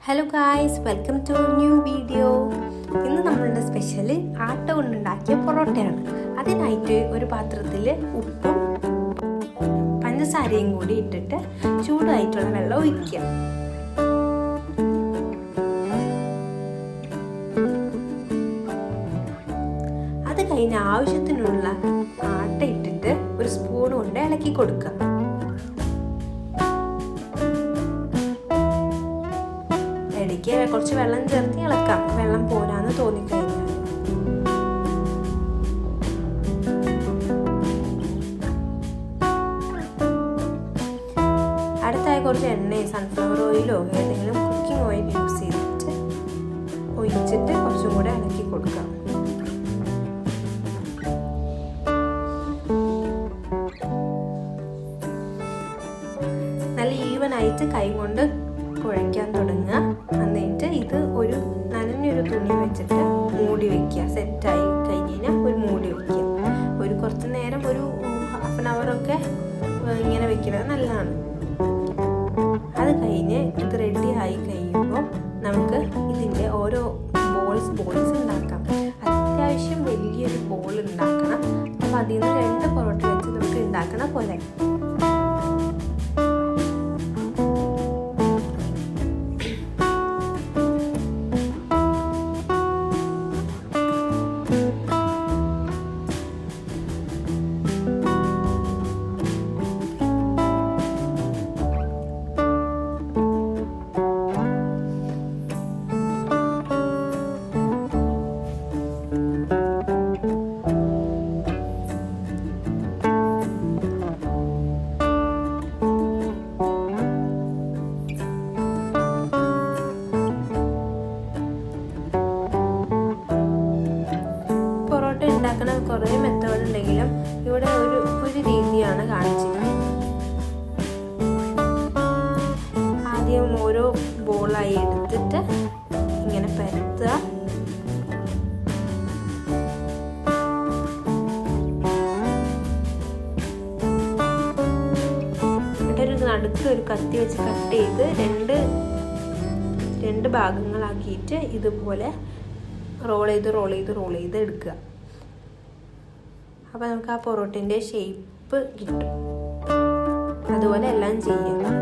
Hello guys, welcome to new video. ഇന്ന് നമ്മളുടെ special ആട്ട കൊണ്ടുണ്ടാക്കിയ പൊറോട്ടയാണ്. അതിനായിട്ട് ഒരു പാത്രത്തിൽ ഉപ്പും പഞ്ചസാരയും കൂടി ഇട്ടിട്ട് ചൂടായിട്ടുള്ള വെള്ളം ഒഴിക്കുക. അത് കഴിഞ്ഞ് ആവശ്യത്തിനുള്ള ആട്ട ഇട്ടിട്ട് ഒരു സ്പൂൺ കൊണ്ട് ഇളക്കി കൊടുക്കുക. ഇടയ്ക്ക് കുറച്ച് വെള്ളം ചേർത്ത് ഇളക്കാം, വെള്ളം പോരാന്ന് തോന്നിക്കഴിഞ്ഞാൽ. അടുത്തായി കുറച്ച് എണ്ണ, സൺഫ്ലവർ ഓയിലോ ഏതെങ്കിലും കുക്കിംഗ് ഓയിൽ യൂസ് ചെയ്തിട്ട് ഒഴിച്ചിട്ട് കുറച്ചും കൂടെ ഇളക്കി കൊടുക്കാം. നല്ല ഈവനായിട്ട് കൈ കൊണ്ട് കുഴയ്ക്കാൻ തുടങ്ങുക. എന്നിട്ട് ഇത് ഒരു നനഞ്ഞൊരു തുണി വെച്ചിട്ട് മൂടി വയ്ക്കുക. സെറ്റായി കഴിഞ്ഞാൽ ഒരു മൂടി വയ്ക്കുക. ഒരു കുറച്ച് നേരം, ഒരു ഹാഫ് ആൻ അവറൊക്കെ ഇങ്ങനെ വെക്കുന്നത് നല്ലതാണ്. അത് കഴിഞ്ഞ് ഇത് റെഡി ആയി കഴിയുമ്പോൾ നമുക്ക് ഇതിൻ്റെ ഓരോ ബോൾസ് ഉണ്ടാക്കാം. അത്യാവശ്യം വലിയൊരു ബോൾ ഉണ്ടാക്കണം. അപ്പോൾ അതിൽ നിന്ന് 2 പൊറോട്ട വെച്ച് നമുക്ക് ഉണ്ടാക്കണ പോലെ. ഉണ്ടാക്കുന്ന കുറേ മെത്തേഡ് ഉണ്ടെങ്കിലും ഇവിടെ ഒരു രീതിയാണ് കാണിച്ചിരിക്കുന്നത്. ആദ്യം ഓരോ ബോളായി എടുത്തിട്ട് ഇങ്ങനെ പരത്തുക. എന്നിട്ട് നടുക്ക് ഒരു കത്തി വെച്ച് കട്ട് ചെയ്ത് രണ്ട് ഭാഗങ്ങളാക്കിയിട്ട് ഇതുപോലെ റോൾ ചെയ്ത് എടുക്കുക. അപ്പോൾ നമുക്ക് ആ പൊറോട്ടൻ്റെ ഷേപ്പ് കിട്ടും. അതുപോലെ എല്ലാം ചെയ്യാം.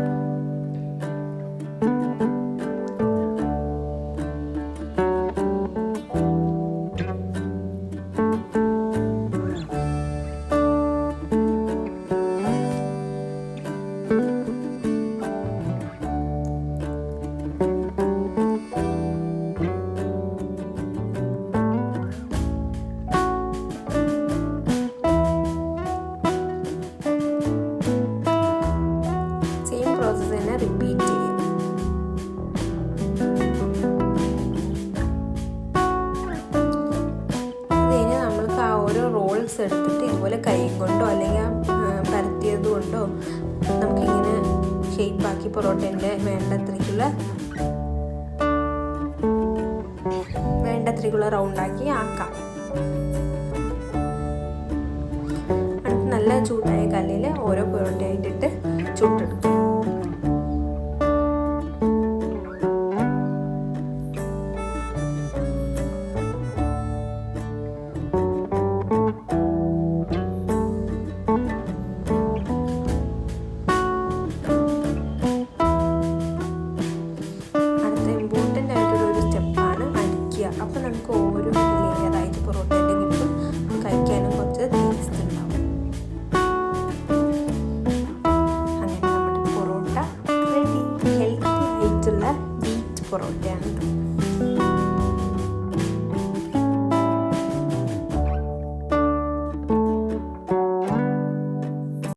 റിപ്പീറ്റ് ചെയ്യും. അതിന് നമ്മൾക്ക് ആ ഓരോ റോൾസ് എടുത്തിട്ട് ഇതുപോലെ കൈ കൊണ്ടോ അല്ലെങ്കിൽ പരത്തിയത് കൊണ്ടോ നമുക്കിങ്ങനെ ഷേപ്പാക്കി പൊറോട്ടേൻ്റെ വേണ്ടത്രയ്ക്കുള്ള റൗണ്ടാക്കി ആക്കാം. എന്നിട്ട് നല്ല ചൂടായ കല്ലിൽ ഓരോ പൊറോട്ടയായിട്ടിട്ട് ചുട്ടെടുക്കും. അപ്പോൾ നമുക്ക് ഓരോ ലെയറായിട്ട് പൊറോട്ടേൻ്റെ കിട്ടും. കഴിക്കാനും കുറച്ച് ടേസ്റ്റ് ഉണ്ടാവും. അങ്ങനെ നമ്മുടെ പൊറോട്ട റെഡി. ഹെൽത്തി ആയിട്ടുള്ള വീറ്റ് പൊറോട്ടയാണ്.